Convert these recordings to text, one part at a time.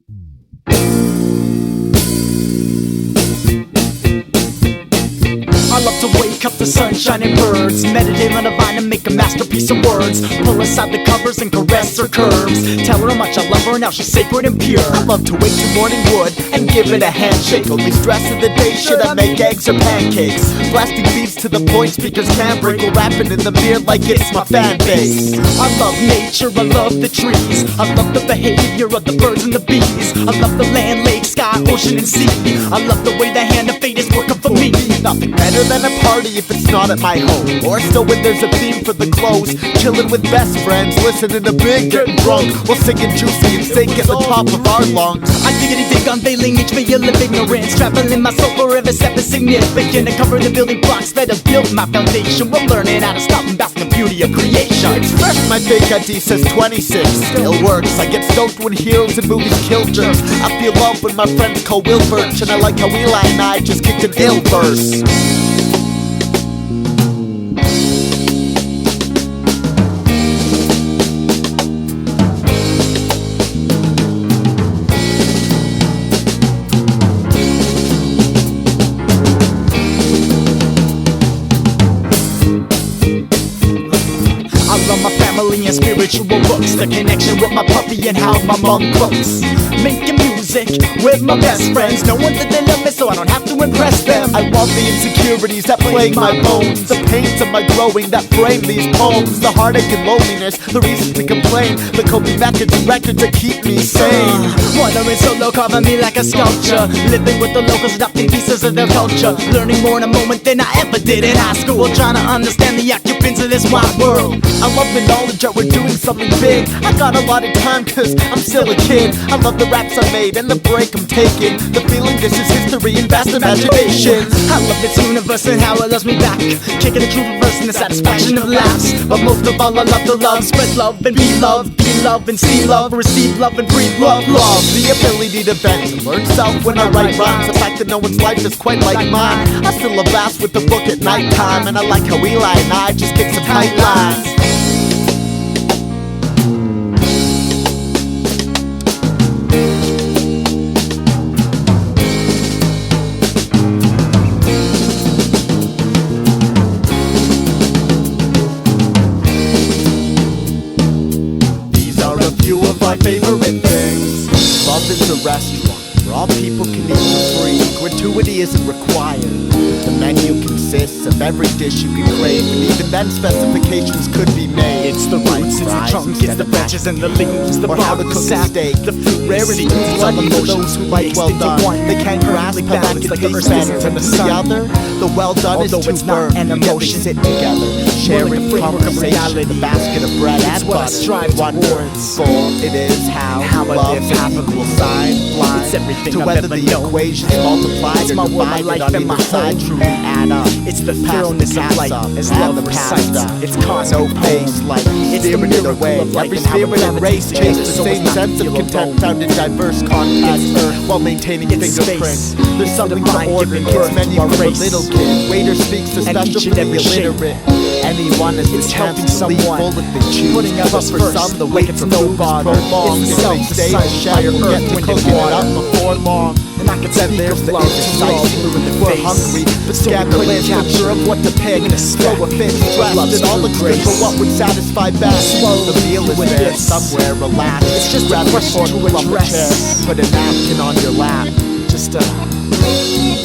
I love to wake up to sunshine and birds, meditate on the vine and make a masterpiece of words. Pull aside the covers and caress her curves. Tell her how much I love her, now she's sacred and pure. I love to wake to morning wood and give it a handshake. Only stress of the day, should I make eggs or pancakes? Blasting beats to the point speakers can't break, or rapping in the mirror like it's my fan base. I love nature, I love the trees, I love the behavior of the birds and the bees. I love the land, lake, sky, ocean and sea. I love the way the hand of fate is working for me. Nothing better than a party if it's not at my home, or still when there's a theme for the close. Chilling with best friends, listening to Big, getting drunk, while singing Juicy and Sink at the top of our lungs. I diggity dig unveiling each veil of ignorance, traveling my soul forever, step is significant, and cover the building blocks that have built my foundation. We're learning how to stop and bask in the beauty of creation. Express my fake ID says 26, still works. I get stoked when heroes and movies kill jerks. I feel love when my friends call Will Birch, and I like how Eli and I just kicked an ill verse. I love my family and spiritual books, the connection with my puppy and how my mom cooks. Making music with my best friends, no one that they love me so I don't have to impress them. I want the insecurities that plague my bones, the pains of my growing that frame these poems, the heartache and loneliness, the reason to complain, the coping methods and records that keep me sane. Wandering solo, carving me like a sculpture, living with the locals, adopting pieces of their culture, learning more in a moment than I ever did in high school, trying to understand the occupants of this wide world. I love the knowledge that we're doing something big. I got a lot of time cause I'm still a kid. I love the raps I made and the break I'm taking, the feeling this is history and vast imaginations. I love this universe and how it loves me back, kicking the truth reverse and the satisfaction of laughs. But most of all I love the love, spread love and be love and see love, receive love and breathe love. Love the ability to vent and learn self when I write rhymes, the fact that no one's life is quite like mine. I still a blast with the book at nighttime, and I like how Eli and I just kick some tight lines. Few of my favorite things. Love is a restaurant where all people can eat for free. Gratuity isn't required. The menu consists of every dish you can crave, and even then specifications could be made. It's the roots, it's the trunk, it's the branches and the leaves, the or how to bark, the cook a sap, steak. the fruit, Rarity is lucky for those who like well done. They can't grasp how that can taste better than the other. The well done is although it's too not burnt, an yet they emotion. sit together, sharing conversation, the basket of bread It's and what I butter. strive Wonder, towards. for it is how I love live and happily. equal sign blind It's everything to I've whether ever the known. equations multiplied It's or my world, my divided life, on and my either side home. truly add up. It's the Past thoroughness the of life cast as up, love and the recites. past It's up. cosmic No face like It's the spirited miracle away. of life Every and how spirit and it race gravitates chase the so same as not to sense of feel content alone. found in diverse contexts It's earth. while maintaining It's fingerprints. space. There's It's something divine to order giving kids birth menu to our from a race. little kid. Waiter speaks a And special each for and the every shape. illiterate. Anyone is the It's chance helping to leave someone, full if they choose. putting But others for first, some, the like wait it's for no food is bother. prolonged. It's If they stay, self-decided chef fire, will earth, get to wind, and cooking it water. up before long. And I could Then speak there's of the love till we're all indecisive. blue in the We're face. hungry, but So we scared couldn't clear capture picture of what to pick. even a speck. Throw a fit, stressed, Love's and all looks good grace. for what would satisfy best. Swallow The meal is with there this. somewhere, relaxed. It's just a Grab your question fork, to plump a address. chair, put a napkin on your lap. Just a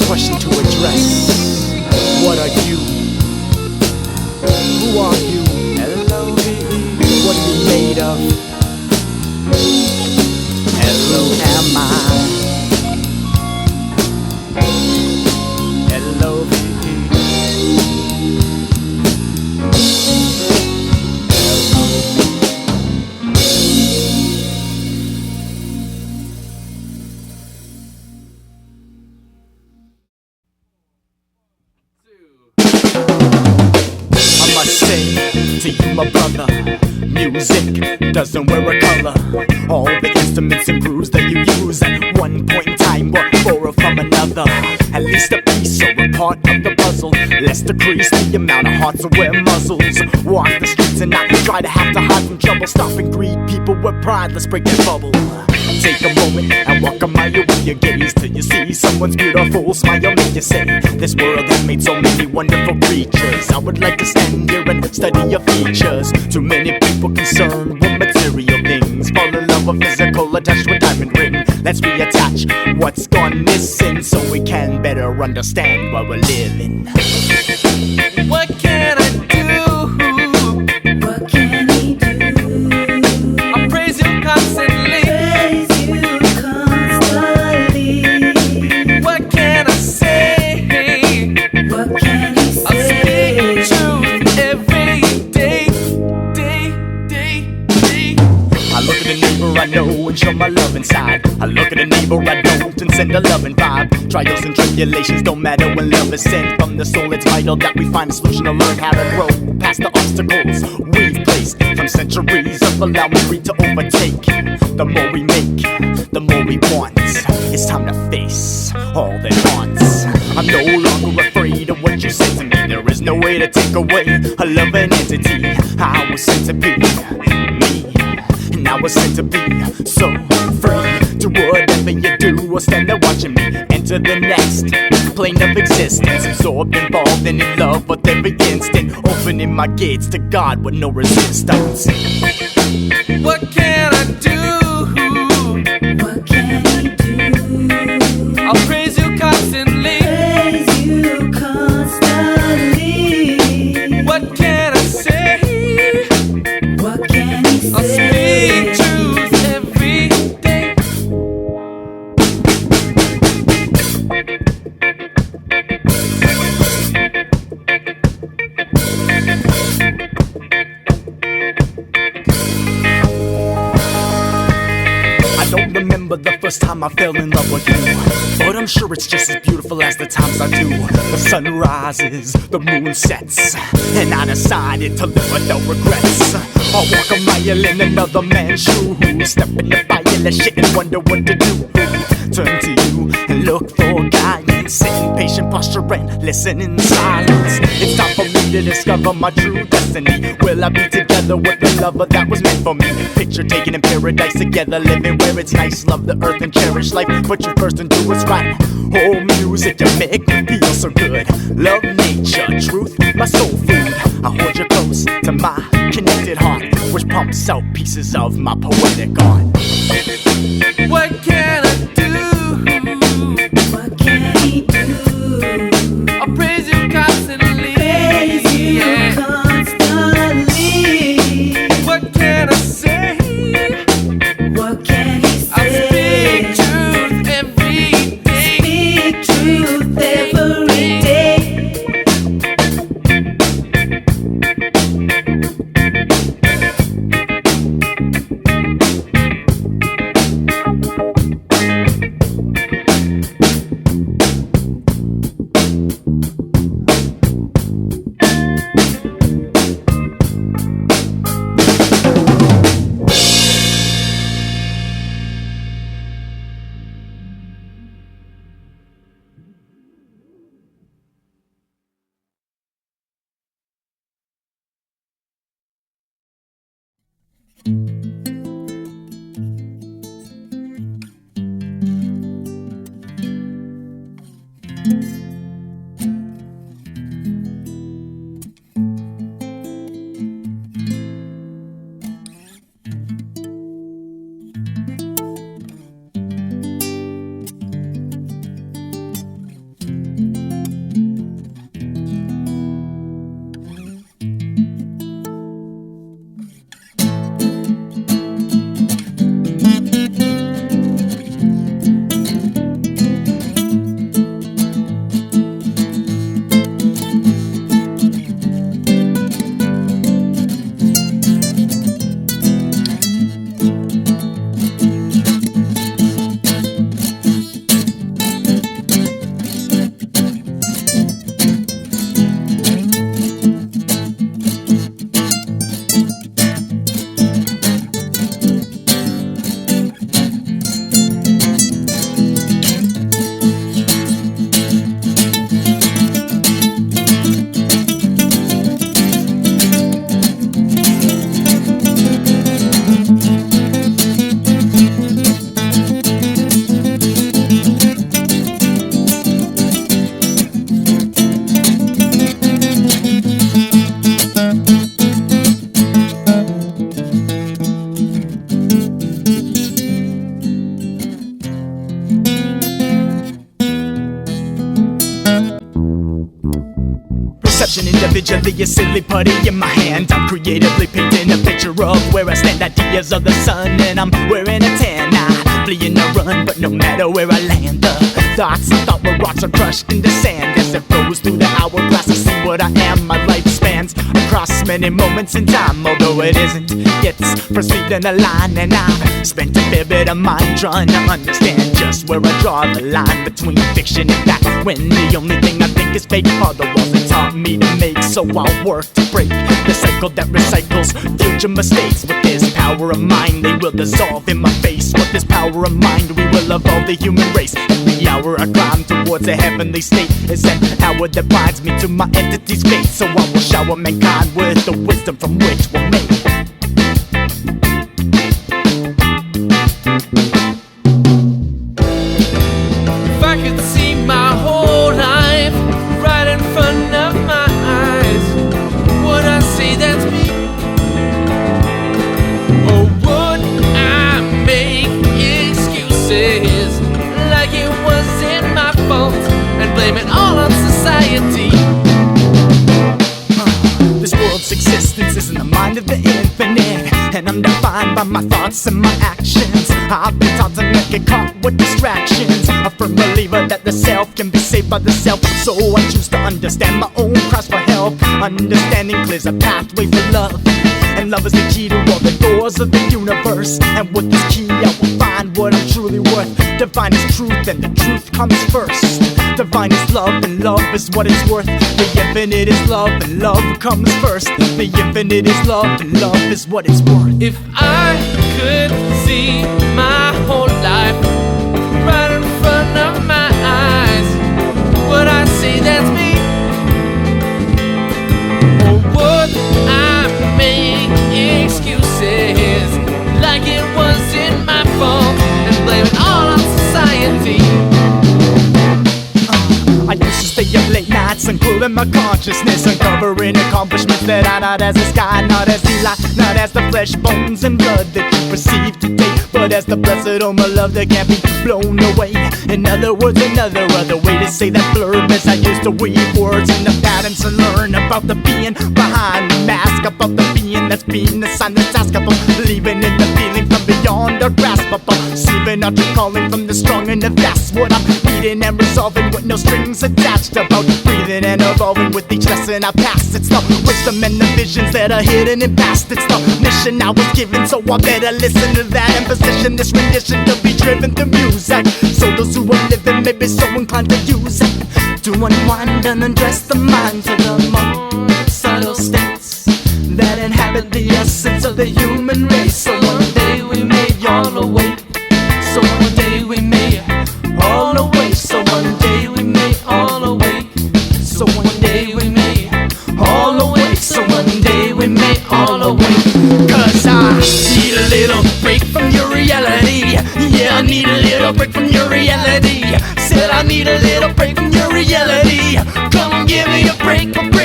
question to address. What are you? Who are you? What are you made of? M.M.I. I must say to you, my brother, music doesn't wear a color. All the instruments and grooves that you use at one point in time were borrowed from another. At least a piece or a part of the puzzle. Let's decrease the amount of hearts that wear muzzles. Walk the streets and not try to have to hide from trouble. Stop and greet people with pride, let's break that bubble. Take a moment and walk a mile with your gaze till you see someone's beautiful smile make you say, this world has made so many wonderful creatures. I would like to stand here and study your features. Too many people concerned with material things, fall in love with physical attached to a diamond ring. Let's reattach what's gone missing so we can better understand what we're living. What can I do? What can he do? I praise you constantly. Praise you constantly. What can I say? What can he I speak say? truth every day, day. I look at the neighbor I know and show my love inside. I look at the neighbor I don't and send a loving vibe. Trials and tribulations don't matter when love is sent from the soul. It's vital that we find a solution to learn how to grow past the obstacles we've placed from centuries of allowing greed to overtake. The more we make, the more we want. It's time to face all that haunts. I'm no longer afraid of what you say to me. There is no way to take away a loving entity. I was sent to be me, and I was sent to be so free. Do whatever you do or stand there watching me enter the next plane of existence. Absorbed, involved, and in love with every instant. Opening my gates to God with no resistance. What can I do? What can he do? I'll praise you constantly. Praise you constantly. What can I say? What can he I say? speak truth every day. I don't remember the first time I fell in love with you, but I'm sure it's just as beautiful as the times I do. The sun rises, the moon sets, and I decided to live without regrets. I'll walk a mile in another man's shoes, step in the fire, let shit and wonder what to do. Turn to you and look for guidance, sit in patient posture and listen in silence. It's time for me to discover my true destiny. Will I be together with the lover that was meant for me? Picture taken in paradise together, living where it's nice. Love the earth and cherish life, put you first and do what's right. Oh, music, you make me feel so good. Love nature, truth, my soul food. I hold you close to my connected heart, which pumps out pieces of my poetic art. What can I do? What can he do? I praise you constantly. Praise you Yeah. constantly. What can I say? What can he I speak say? truth every day. Speak truth every day. Individually, a silly putty in my hand. I'm creatively painting a picture of where I stand. Ideas of the sun, and I'm wearing a tan. I flee in a run, but no matter where I land, the thoughts I thought were rocks are crushed into sand. As it flows through the hourglass, I see what I am. My life spans across many moments in time, although it isn't. It's proceeding a line, and I've spent a fair bit of mine trying to understand just where I draw the line between fiction and fact, when the only thing I think is fake are the walls that taught me to make. So I'll work to break the cycle that recycles future mistakes. With this power of mine, they will dissolve in my face. With this power of mind, we will evolve the human race. Every hour I climb towards a heavenly state is an hour that binds me to my entity's fate. So I will shower mankind with the wisdom from which we're made. If I could see my whole life right in front of my eyes, would I say that's me? Or would I make excuses like it wasn't my fault and blame it all on society? This world's existence is in the mind of the infinite, and I'm defined by my thoughts and my actions. I've been taught to not get caught with distractions. A firm believer that the self can be saved by the self, so I choose to understand my own cries for help. Understanding clears a pathway for love, and love is the key to all the doors of the universe. And with this key I will find what I'm truly worth. Divine is truth, and the truth comes first. Divine is love, and love is what it's worth. The infinite is love, and love comes first. The infinite is love, and love is what it's worth. If I could see my whole life right in front of my eyes, would I say that's me? Or would I make excuses like it wasn't my fault and blame it all on society? I used to stay up late nights and cooling my consciousness, uncovering accomplishments that are not as the sky, not as the light, not as the flesh, bones, and blood that you perceive today, but as the blessed home of love that can't be blown away. In other words, another other way to say that blurb is I used to weave words into patterns and learn about the being behind the mask, about the being that's being assigned the task of believing in the feeling from beyond our grasp, of receiving out your calling from the strong and the vast. What I'm reading and resolving with no strings attached, about breathing and evolving with each lesson I pass. It's the wisdom and the visions that are hidden in past. It's the mission I was given, so I better listen to that and position this rendition to be driven through music, so those who are living may be so inclined to use it to unwind and undress the mind to the more subtle states that inhabit the essence of the human race. So one day we may all awake, so one day we may all awake, so one day we may all awake, so one day we may all awake, so one day we may all awake. Cause I need a little break from your reality. Yeah, I need a little break from your reality. Said I need a little break from your reality. Come give me a break, break.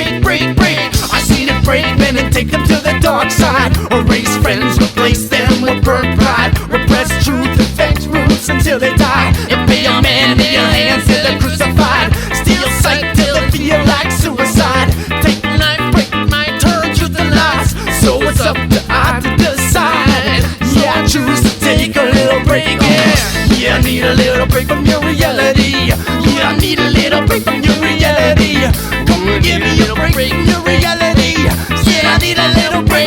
I seen it break men and take them to the dark side. Erase friends, replace them with burnt pride. Repress truth, affect roots until they die. Impale your man in your hands till they're crucified. Steal sight till they feel like suicide. Take life, break my turn to the lies. So it's up to I to decide. Yeah, I choose to take a little break, yeah, I need a little break from your reality. Yeah, I need a little break from your reality. Come and give me a break from your reality. Yeah, I need a little break.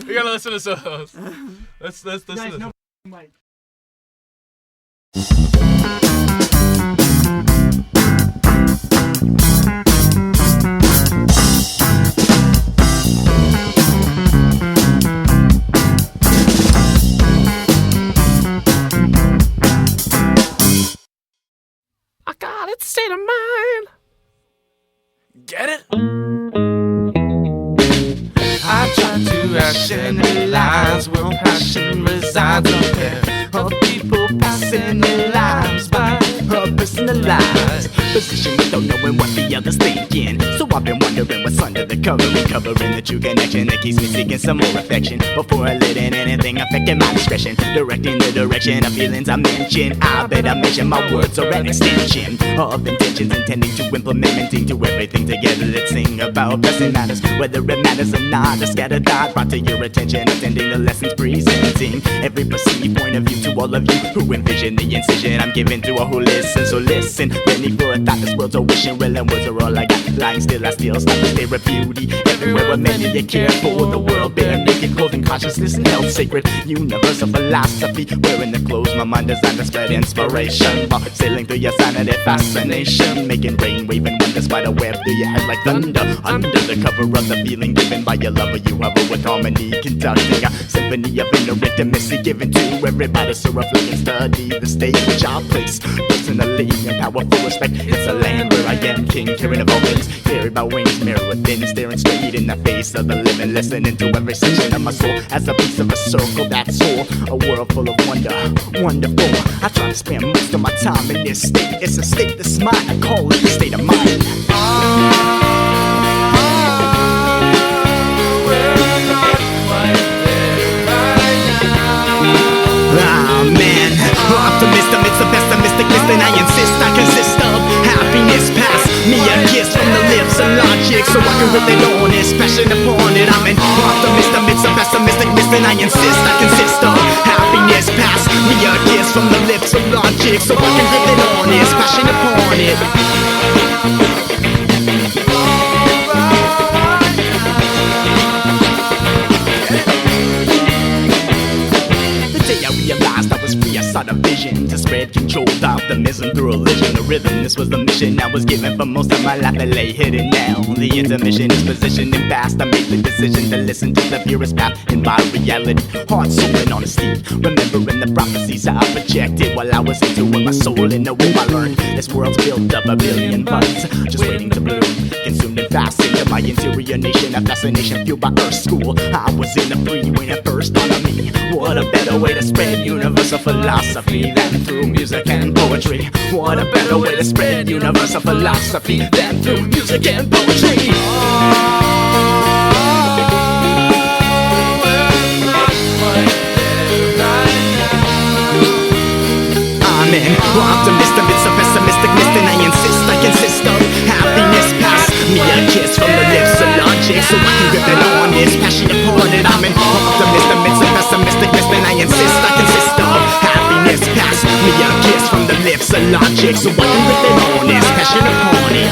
We gotta listen to some of those. Let's listen to them. Get it? I try to rationalize where passion resides up there. Of people passing their lives by her personalized position without knowing what the other's thinking. So I've been wondering what's under the cover, recovering the true connection that keeps me seeking some more affection before I let in anything affecting my discretion, directing the direction of feelings I mention. I bet I mention my words are an extension of intentions intending to implement meaning to everything together. Let's sing about pressing matters, whether it matters or not. A scattered thought brought to your attention, attending the lessons presenting every perceived point of view to all of you who envision the incision I'm giving to all who listen. So listen, ready for a thought. This world's a wishing well, and words are all I got. Lying still, I still stop to stare at beauty everywhere where many you care for. The world bare naked, clothing consciousness and health sacred. Universal philosophy, wearing the clothes my mind designed to spread inspiration. While sailing through your sanity, fascination, making rain, waving wonders by the web through your head like thunder. Under the cover of the feeling given by your lover, you hover with harmony, conducting a symphony of inner intimacy given to everybody. So reflect and study the stage which I place personally in powerful respect. It's a land where I am king, caring of all things, carried by wings, mirror within, staring straight in the face of the living, listening to every section of my soul as a piece of a circle that's all a world full of wonder, wonderful. I try to spend most of my time in this state. It's a state that's mine, I call it a state of mind. Man, optimist amidst the pessimistic list, and I insist I consist of happiness past me a kiss from the lips of logic, so I can rip it on this passion upon it. I'm an optimist amidst the pessimistic list, and I insist I consist of happiness past me a kiss from the lips of logic, so I can rip it on this passion upon it. Realized I was free, I saw the vision to spread controlled optimism through religion. The rhythm, this was the mission I was given for most of my life. It lay hidden now. The intermission is positioned in past. I made the decision to listen to the purest path in my reality. Heart, soul, and honesty. Remembering the prophecies I projected while I was into it. My soul in the womb I learned. This world's built up a billion buds, just waiting to bloom. Consumed and fastened to my interior nation. A fascination fueled by Earth School. I was in the free when it first dawned on me. What a better way to spread universal philosophy than through music and poetry. What a better way to spread universal philosophy than through music and poetry. I'm an optimist amidst a pessimistic list, and I insist I consist of happiness past me a kiss from the lips of logic, so I can rip it on this passion upon it. I'm an optimist amidst a pessimistic list, and I insist I consist of happiness past me a kiss from the lips of logic, so I can rip it on this passion upon it.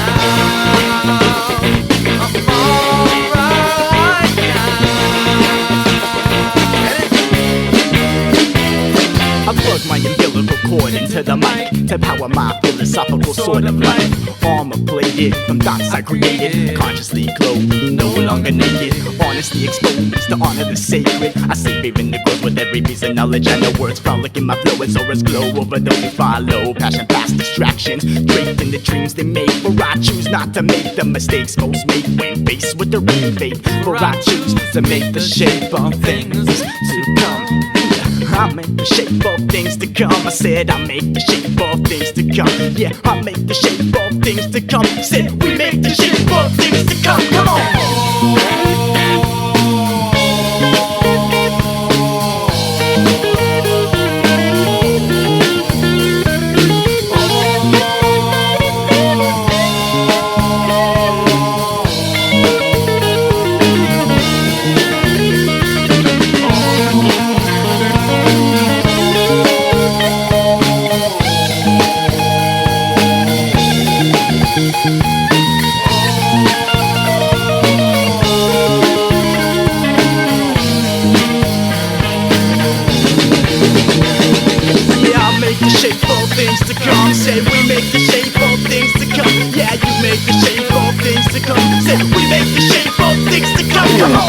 I plug my umbilical cord into the mic to power my philosophical sort of life. Armor plated from thoughts I created, consciously clothed, no longer naked. Honesty exposed to honor the sacred. I savor in the growth with every piece of knowledge, and the words frolic in my flow as auras glow over those who follow. Passion past distractions, draped in the dreams they make. For I choose not to make the mistakes most make when faced with the rain fate. For I choose to make the shape of things to come. I make the shape of things to come. I said I make the shape of things to come. Yeah, I make the shape of things to come. Said we make the shape of things to come. Come on. Things to come, say we make the shape of things to come. Yeah, you make the shape of things to come. Say we make the shape of things to come. Come on.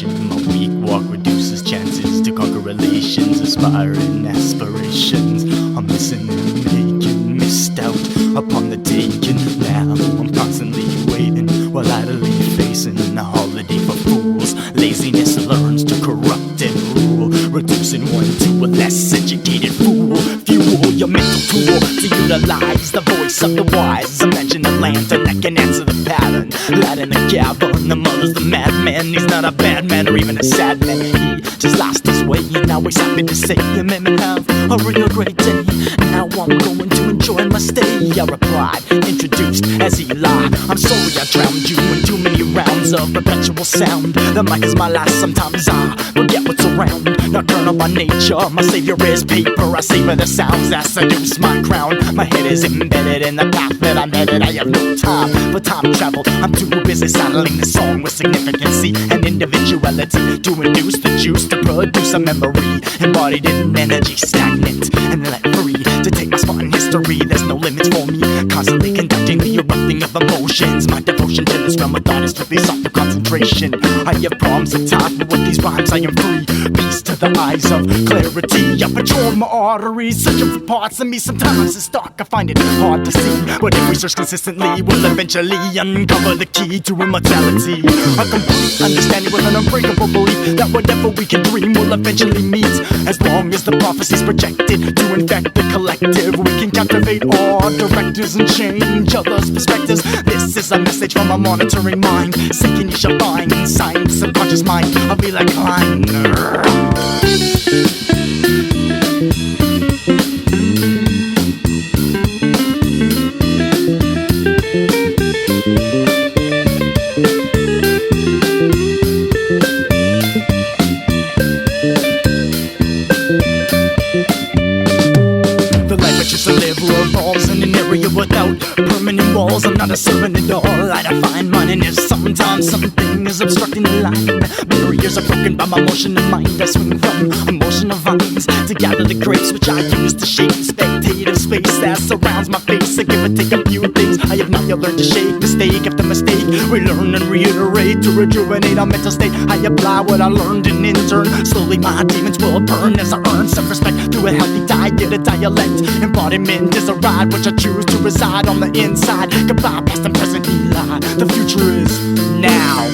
station. My weak walk reduces chances to conquer relations, aspiring aspirations. I'm missing and making, missed out upon the taking. Now I'm constantly waiting while idly facing a holiday for fools. Laziness learns to corrupt and rule, reducing one to a less educated fool. Fuel your mental tool to utilize the voice of the wise. Imagine a lantern that can answer the pattern. Light in the cavern, the mother's the madman. He's not a bad man or even a sad man. He just lost his way and now he's happy to say he made me have a real great day. Now I'm going to enjoy my stay. I replied, introduced as Eli. I'm sorry I drowned you in too many rounds of perpetual sound. The mic is my last, sometimes I forget what's around. Nocturnal by nature, my savior is paper. I savor the sounds that seduce my crown. My head is embedded in the path that I'm headed. I have no time for time travel. I'm too busy saddling the song with significancy and individuality to induce the juice to produce a memory embodied in energy, stagnant and let free to take my spot in history. There's no limits for me, constantly conducting the erupting of emotions. My devotion to this realm of thought is strictly sought through concentration. I have problems at times, but with these rhymes I am free. Peace to the eyes of clarity. I patrol my arteries, searching for parts of me. Sometimes it's dark, I find it hard to see, but if we search consistently, we'll eventually uncover the key to immortality. A complete understanding with an unbreakable belief that whatever we can dream will eventually meet. As long as the prophecy's projected to infect the collective, we can captivate all directors and change others' perspectives. This is a message from a monitoring mind. Seeking you shall find science, subconscious mind. I'll be like Klein. Revolves in an area without permanent walls. I'm not a servant at all. I define mine, and if sometimes something is obstructing the line, barriers are broken by my motion of mind. I swing from emotional vines to gather the grapes which I use to shape the spectative space that surrounds my face. I give or take a few things I have not yet learned to shake. Mistake after mistake, we learn and reiterate to rejuvenate our mental state. I apply what I learned and in turn, slowly my demons will burn as I earn self-respect through a healthy diet, a dialect. Embodiment is a ride which I choose to reside on the inside. Goodbye, past and present, Eli. The future is now.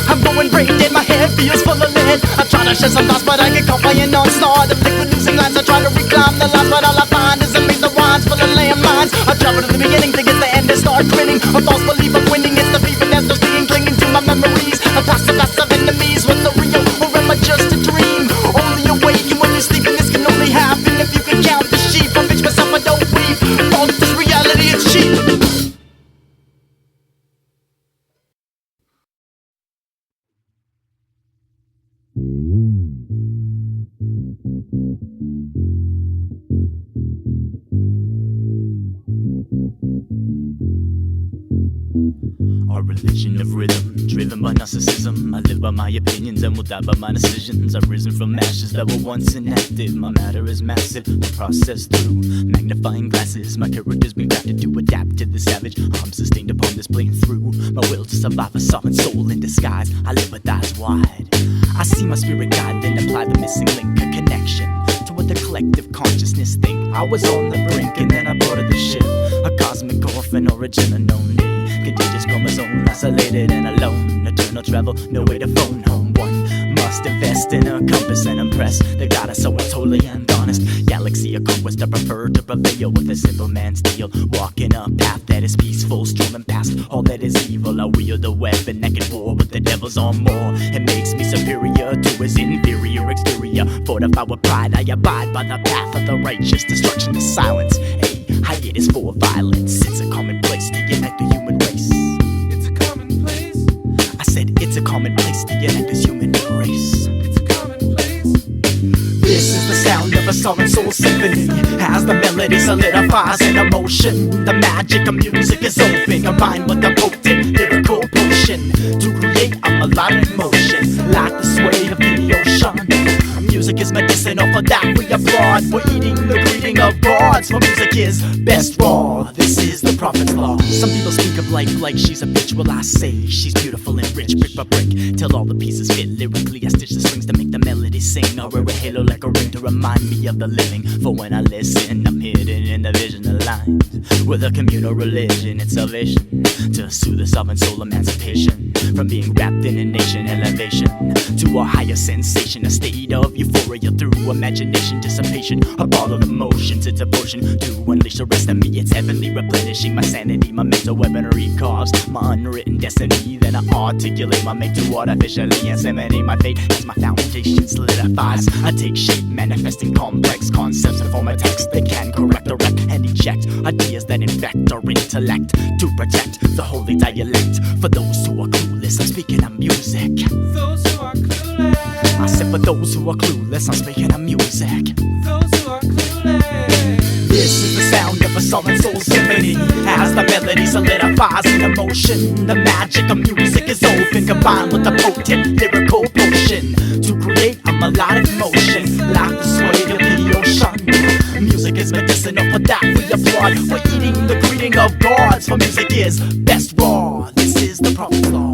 I'm going brain dead, my head feels full of lead. I try to share some thoughts, but I get caught by an onslaught of liquid losing lines. I try to reclimb the lines, but all I find is a maze of wines full of landmines. I travel to the beginning to get the end and start grinning. A false belief of winning, it's the beef and there's no stinging, clinging to my memories. A past of enemies, what's the real, or am I just a dream? Only awaken when you're sleeping, this can only happen if you can count the sheep. I bitch myself, I don't weep. False, this reality, it's cheap. Our religion of rhythm, driven by narcissism. I live by my opinions and will die by my decisions. I've risen from ashes that were once inactive. My matter is massive, processed through magnifying glasses. My character's been crafted to adapt to the savage. I'm sustained upon this plane through my will to survive, a sovereign soul in disguise. I live with eyes wide. I see my spirit guide, then apply the missing link, a connection to what the collective consciousness think. I was on the brink and then I boarded the ship, a cosmic orphan, origin unknown. Contagious chromosome, isolated and alone. Eternal travel, no way to phone home. One must invest in a compass and impress the goddess, so it's totally honest. Galaxy of conquest, I prefer to prevail with a simple man's deal. Walking a path that is peaceful, storming past all that is evil. I wield a weapon that can war with the devil's armor. It makes me superior to his inferior exterior. Fortified with pride, I abide by the path of the righteous. Destruction is silence, a hiatus for violence. It's a common place to unite the human race. It's a commonplace. I said it's a common place to unite this human race. It's a commonplace. This is the sound of a Southern soul symphony. As the melody solidifies in emotion, the magic of music is open, combined with the potent lyrical potion to create a melodic motion, like the sway of the ocean. Music is medicinal, for that we applaud. We're eating the greeting of gods, for music is best raw. This is the prophet's law. Some people speak of life like she's a bitch. Well, I say she's beautiful and rich, brick by brick, till all the pieces fit lyrically. I stitch the strings to make the melody sing. I wear a halo like a ring to remind me of the living, for when I listen, I'm hidden in the vision of lines. With a communal religion and salvation, to soothe the sovereign soul emancipation, from being wrapped in a nation elevation to a higher sensation, a state of euphoria through imagination, dissipation, a bottle of emotions. It's a potion to unleash the rest of me. It's heavenly replenishing my sanity, my mental weaponry carves my unwritten destiny. Then I articulate my make to artificially inseminate my fate as my foundation solidifies. I take shape, manifesting complex concepts and form a text that can correct, direct, and eject ideas that infect our intellect to protect the holy dialect. For those who are clueless, I'm speaking of music. Those who are clueless. I said for those who are clueless, I'm speaking of music. Those who are clueless. This is the sound of a Southern soul symphony. As the melody solidifies in emotion, the magic of music is open, combined with the potent lyrical potion to create a melodic motion, like the sway of the ocean. Music is medicinal, for that we applaud. We're eating the greeting of gods, for music is best raw. This is the prophet's law.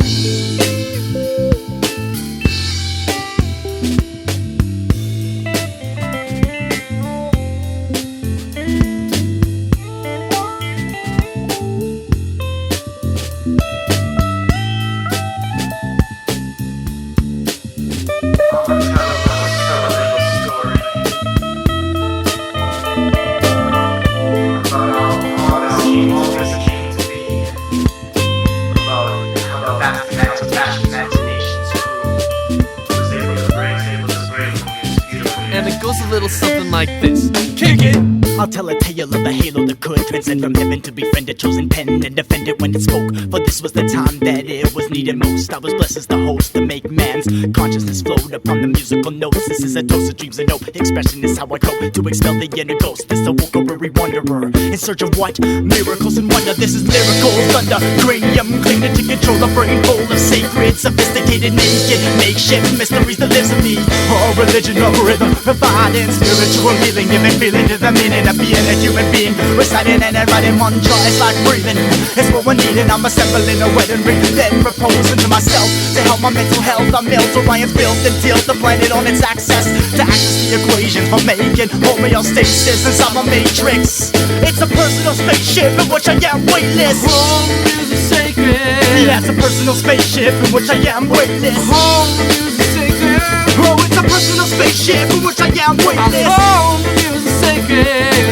And it goes a little something like this. Kick it! I'll tell a tale of the halo that could transcend from heaven to befriend a chosen pen and defend it when it spoke. For this was the time that it was needed most. I was blessed as the host to make man's consciousness float upon the musical notes. This is a dose of dreams and no expression is how I cope to expel the inner ghost. This a weary wanderer in search of what? Miracles and wonder. This is lyrical thunder. Cranium cleaner to control the brain full of sacred, sophisticated, naked, makeshift mysteries that lives in me. A religion of rhythm, providing spiritual healing, giving feeling to the meaning of being a human being. Reciting and writing mantra, it's like breathing. It's what we're needing. I'm assembling a wedding ring, then proposing to myself to help my mental health. I'm built Orion's built and tilt the planet on its axis to access the equations for making homeostasis inside my matrix. It's a personal spaceship in which I am weightless. Home music sacred. Yeah, it's a personal spaceship in which I am weightless. Home music sacred. Oh, it's a personal spaceship in which I am weightless. Home music sacred.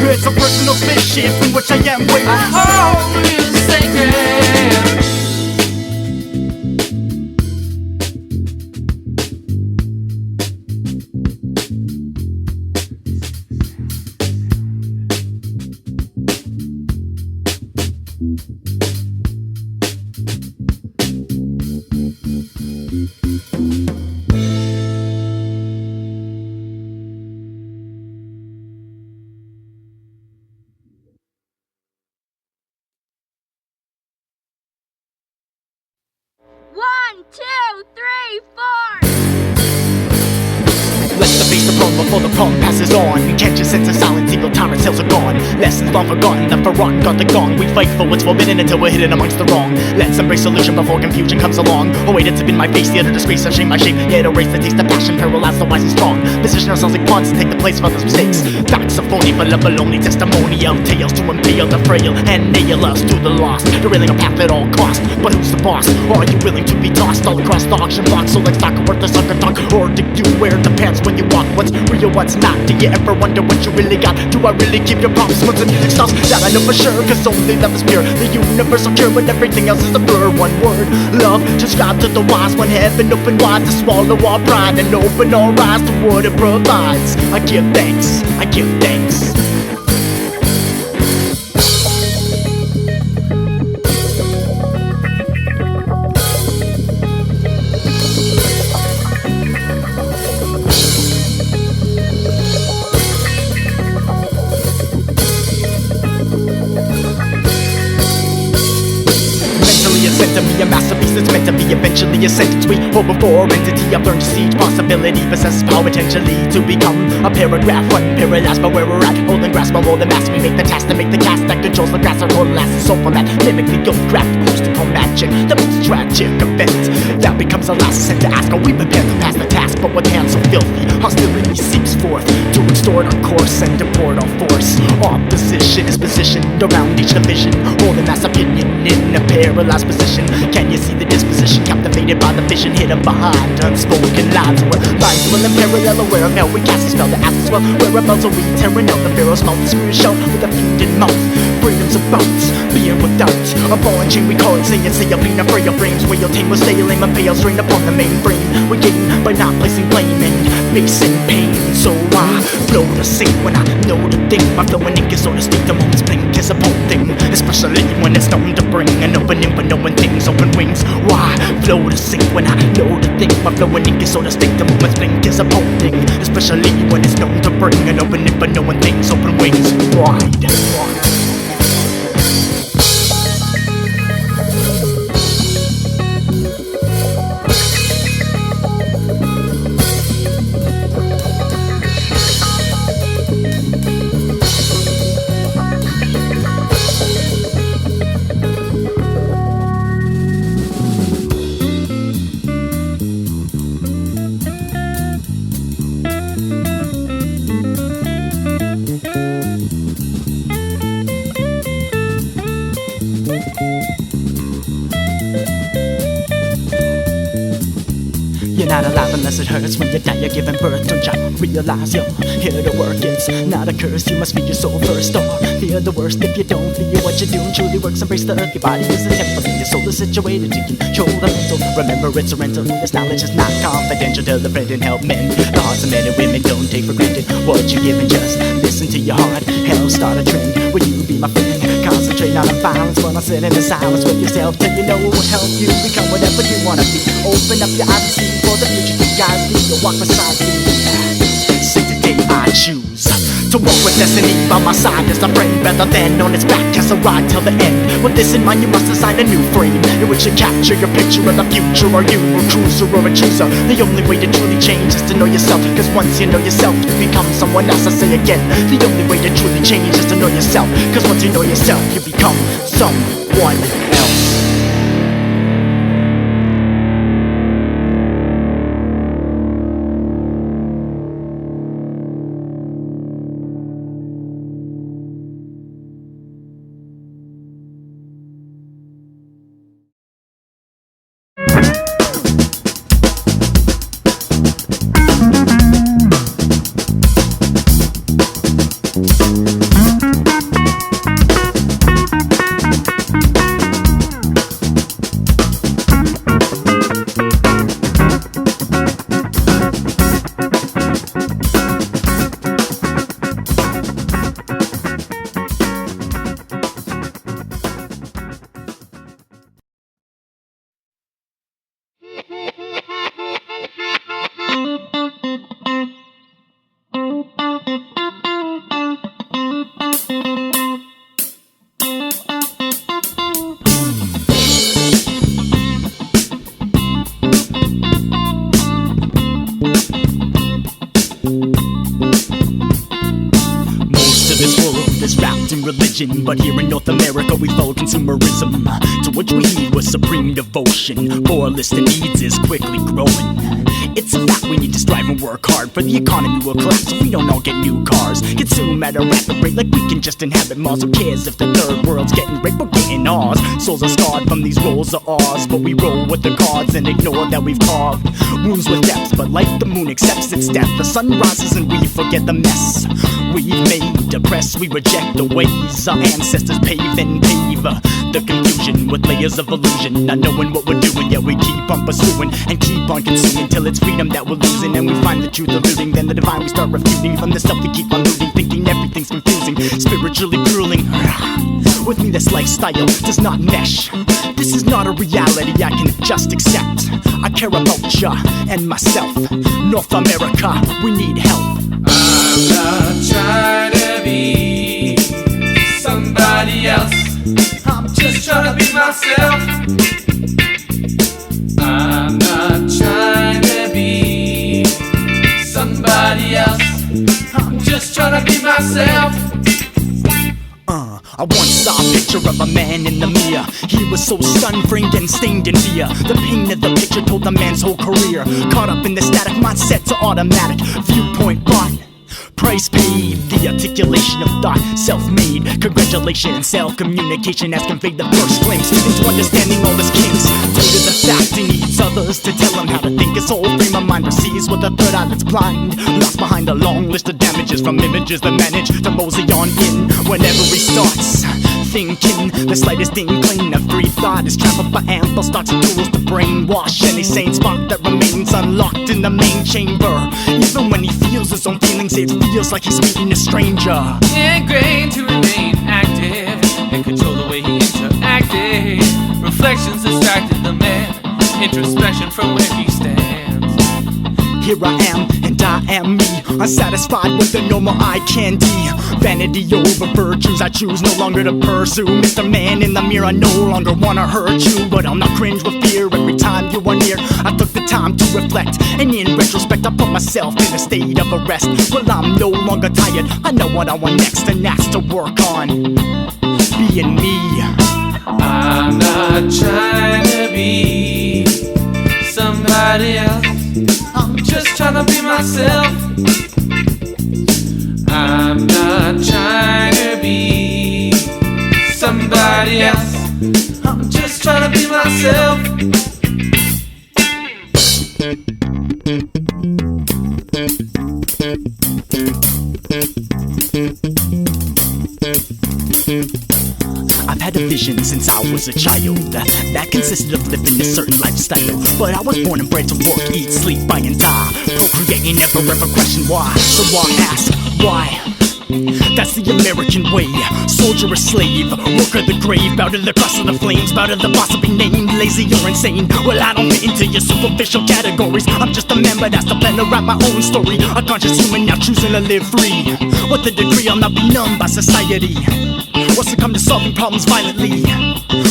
It's a personal spaceship in which I am weightless. Home music sacred. One, two, three, four. Let the bass drum before the pump passes on. Can't you sense the silence? Eagle tyrant cells are gone. Lessons long forgotten, the forgotten got the gong. We fight for what's forbidden until we're hidden amongst the wrong. Let's embrace solution before confusion comes along. Oh wait, it's been my face, the utter disgrace of shame my shape. Yet erase the taste of passion, paralyze the wise and strong. Position ourselves like pawns to take the place of others' mistakes. Facts are phony, but a baloney testimonial. Tales to impale the frail and nail us to the lost. Derailing a path at all cost. But who's the boss? Are you willing to be tossed all across the auction block? So let's talk worth the sucker talk. Or do you wear the pants when you walk? What's real, what's not? Do you ever wonder what you really got? Do I really give your props once the music stops? That I know for sure, cause only love is pure. The universal cure, but everything else is a blur. One word, love, subscribe to the wise one. Heaven open wide to swallow our pride and open our eyes to what it provides. I give thanks, I give thanks. a sent to me, a masterpiece that's meant to be eventually a sentence we hold before entity. I've learned to see each possibility possesses power potentially to become a paragraph, unparalyzed by where we're at, holding grasp of all the mass. We make the task to make the cast that controls the grass. Our total last is soul format, mimic the old craft, obstacle magic, the most tragic event that becomes our last ascent to ask. Are we prepared to pass the task, but with hands so filthy hostility seeps forth to extort our course and deport our force. Opposition is positioned around each division, holding mass opinion in a paralyzed position. Can you see the disposition, captivated by the vision hidden behind unspoken lines? We're lines will in parallel, aware of hell. We cast a spell to ask as well, whereabouts are we tearing out the pharaoh's mouth? Screw shout with a fiend in mouth. Freedom's about being without a ball and chain. We call it saying say I'll be not frail frames where you'll tame will stay lame and pale strain upon the mainframe. We gain by not placing blame and facing pain. So I flow to sing when I know to think. My flowing ink is so to speak, the moment's blink is a bold thing, especially when it's known to bring an opening for knowing things, open wings. Why flow to sing when I know to think? My flowing ink is so to speak, the moment's blink is a bold thing, especially when it's known to bring an opening for knowing things, open wings wide. You're not alive unless it hurts. When you die, you're giving birth. Don't you realize you're here to work? It's not a curse. You must feed your soul first, or fear the worst. If you don't feel what you're doing truly works, embrace the earth. Your body is a temple, and your soul is situated to control the mental. Remember, it's a rental. This knowledge is not confidential. Tell the friend and help men. The hearts of men and women don't take for granted what you're giving. Just listen to your heart. Hell, start a trend. Will you be my friend? Concentrate not on violence, but on sitting in silence with yourself till you know it will help you become whatever you wanna be. Open up your eyes and see for the future you guys need to walk beside me. See today I choose to walk with destiny by my side as a friend, rather than on its back as a ride till the end. With this in mind, you must design a new frame in which you capture your picture of the future. Are you a cruiser or a chooser? The only way to truly change is to know yourself, cause once you know yourself, you become someone else. I say again, the only way to truly change is to know yourself, cause once you know yourself, you become someone else. But here in North America we follow consumerism, to which we heed with supreme devotion. For our list of needs is quickly growing. It's a fact we need to strive and work hard, for the economy will collapse if we don't all get new cars. Consume at a rapid rate like we can just inhabit Mars. Who cares if the third world's getting raped? We're getting ours. Souls are scarred from these rolls of ours, but we roll with the cards and ignore that we've carved wounds with depth. But like the moon accepts its death, the sun rises and we forget the mess we've made. Depressed, we reject the ways our ancestors pave and pave the confusion with layers of illusion, not knowing what we're doing, yet we keep on pursuing and keep on consuming till it's freedom that we're losing. And we find the truth eluding, then the divine we start refuting. From the self we keep on looting, thinking everything's confusing, spiritually grueling. With me this lifestyle does not mesh. This is not a reality I can just accept. I care about ya and myself. North America, we need help. I'm not trying to be somebody else. I'm just trying to be myself. I once saw a picture of a man in the mirror. He was so sun-framed and stained in fear. The pain of the picture told the man's whole career. Caught up in the static mindset to automatic viewpoint bought. Price paid, the articulation of thought, self-made. Congratulations, self-communication has conveyed the first glimpse into understanding all his kinks. Due to the fact he needs others to tell him how to think. His whole frame of mind receives with a third eye that's blind. Lost behind a long list of damages from images that manage to mosey on in. Whenever he starts thinking, the slightest inkling of free thought is trampled by ample stocks of tools to brainwash any sane spark that remains unlocked in the main chamber. Even when he feels his own feelings, it feels like he's meeting a stranger. Ingrained to remain active and control the way he interacted. Reflections distracted the man, introspection from where he stands. Here I am, and I am me, unsatisfied with the normal eye candy. Vanity over virtues I choose no longer to pursue. Mr. Man in the mirror, I no longer wanna hurt you, but I'll not cringe with fear every time you are near. I took the time to reflect, and in retrospect I put myself in a state of arrest. Well, I'm no longer tired, I know what I want next, and that's to work on being me. I'm not trying to be somebody else, I'm just trying to be myself. I'm not trying to be somebody else, I'm just trying to be myself. I've had a vision since I was a child that consisted of living a certain lifestyle. But I was born and bred to work, eat, sleep, buy and die, procreating, never ever question why. So I ask, why? That's the American way. Soldier or slave, worker the grave, bow to the cross of the flames, bow to the boss of be named lazy or insane. Well, I don't fit into your superficial categories. I'm just a man, but that's the plan to write my own story. A conscious human now choosing to live free. With the degree, I'll not be numbed by society, or succumb to solving problems violently,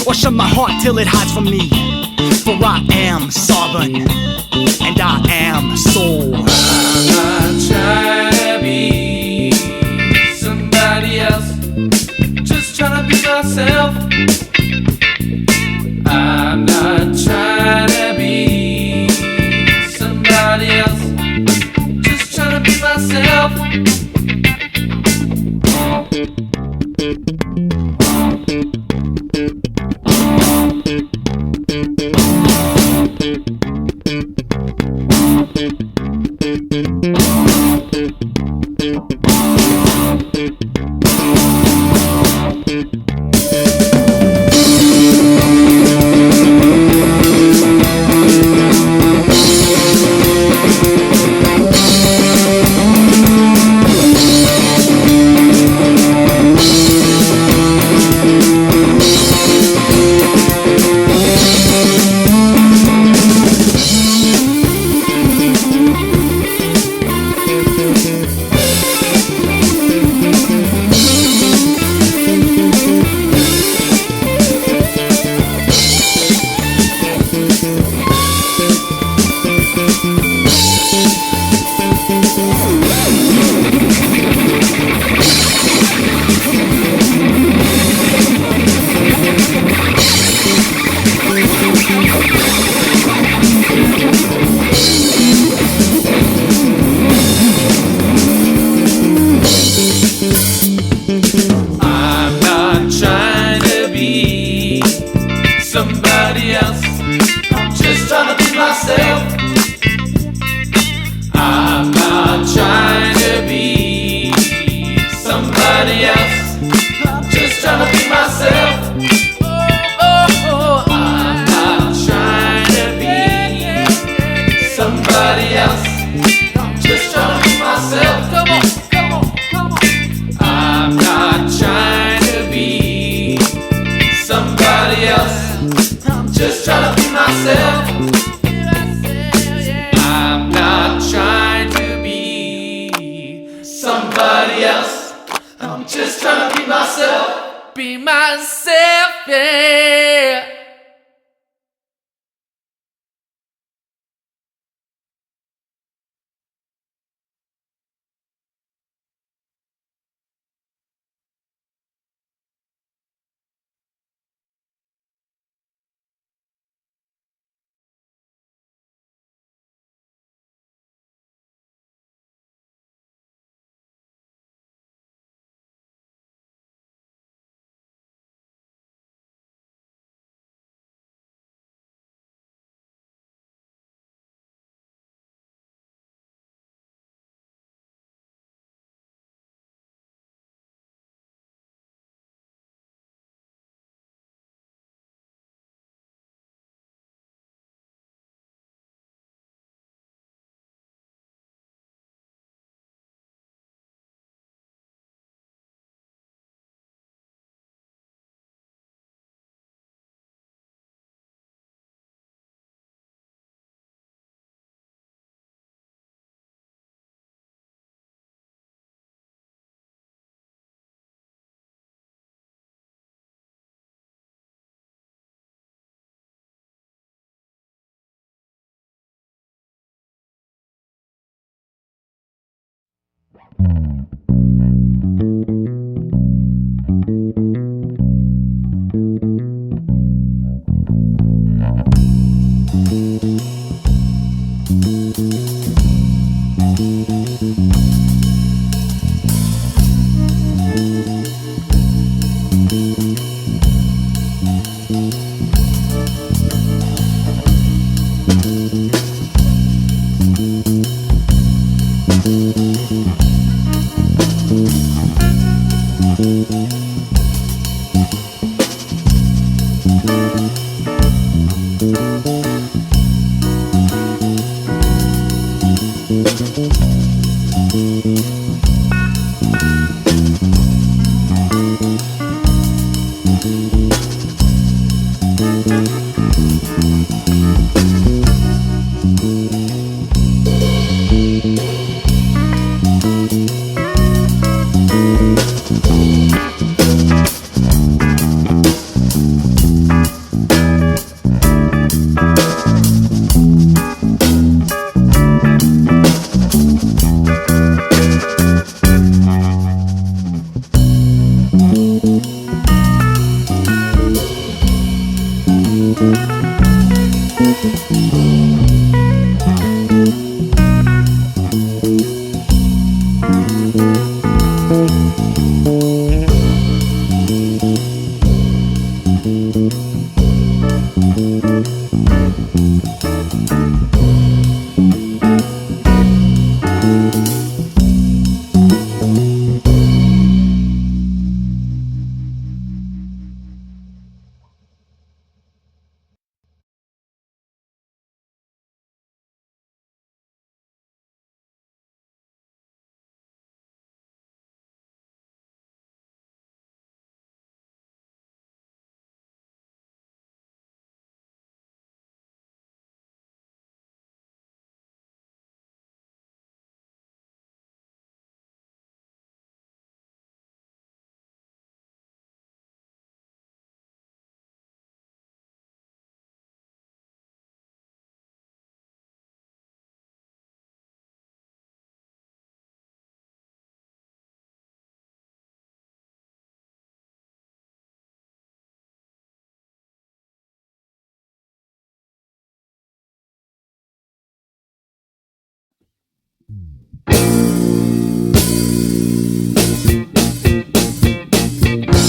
or shut my heart till it hides from me. For I am sovereign, and I am soul. I'm not trying to be somebody else, just trying to be myself. I'm not trying to be somebody else, just trying to be myself. Somebody else, I'm just trying to be myself. I'm not trying to be somebody else, I'm just trying to be myself. I'm not trying to be somebody else, I'm just trying to be myself. I'm not trying to be somebody else, I'm just trying to be myself. I'm not trying to be somebody else, I'm just trying to be myself. Be myself, yeah.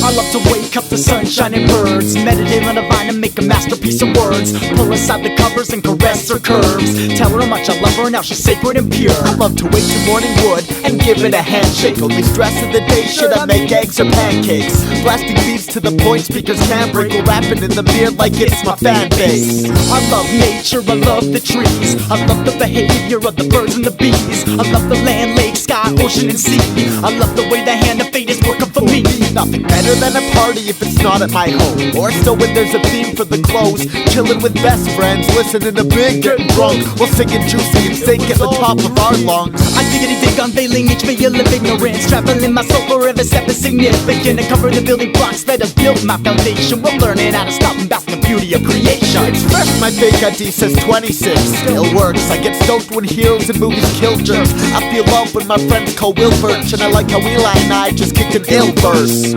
I love to wake up to sunshine and birds, meditate on the vine and make a masterpiece of words. Pull aside the covers and caress her curves. Tell her how much I love her, now she's sacred and pure. I love to wake to morning wood and give it a handshake. Only stress of the day, should I make eggs or pancakes? Blasting beats to the point speakers can't break. Or rapping in the mirror like it's my fan base. I love nature, I love the trees, I love the behavior of the birds and the bees. I love the land, lake, sky, ocean and sea. I love the way the hand of fate is working for me. Nothing better than a party if it's not at my home, or still when there's a theme for the clothes. Chilling with best friends, listening to big, getting drunk, while singing juicy and sink at the top of our lungs. I diggity dig unveiling each veil of ignorance, traveling my soul for every step is significant, and cover the building blocks that have built my foundation. We're learning how to stop and bask in the beauty of creation. Express my fake ID says 26, still works. I get stoked when heroes in movies kill jerks. I feel love when my friends call Will Birch, and I like how Eli and I just kicked an ill verse.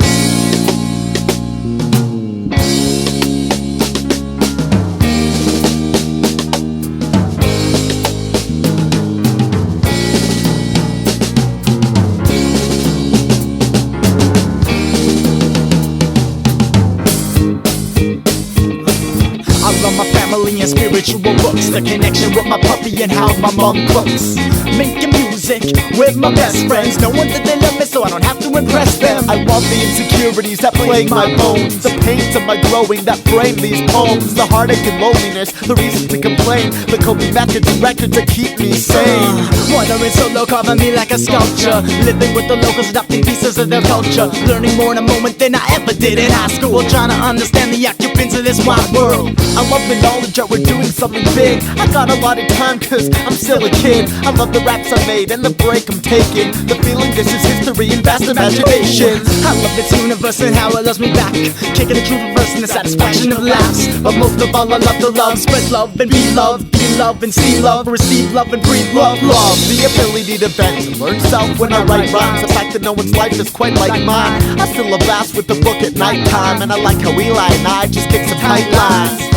I love my family and spiritual books, the connection with my puppy and how my mom cooks. Making music with my best friends, no one that they love me so I don't have to impress them. I want the insecurities that plague my bones, the pains of my growing that frame these poems, the heartache and loneliness, the reason to complain, the coping methods and records that keep me sane. Wandering solo, carving me like a sculpture, living with the locals, adopting pieces of their culture, learning more in a moment than I ever did in high school, trying to understand the occupants of this wide world. I love the knowledge that we're doing something big. I got a lot of time cause I'm still a kid. I love the raps I made and getting the break I'm taking. The feeling this is history and vast imaginations. I love this universe and how it loves me back. Kicking the truth reverse and the satisfaction of laughs. But most of all I love to love. Spread love and be love. Be love and see love. Receive love and breathe love. Love, the ability to vent and learn self when I write rhymes. The fact that no one's life is quite like mine. I still avast with the book at nighttime. And I like how Eli and I just kick some tight lines.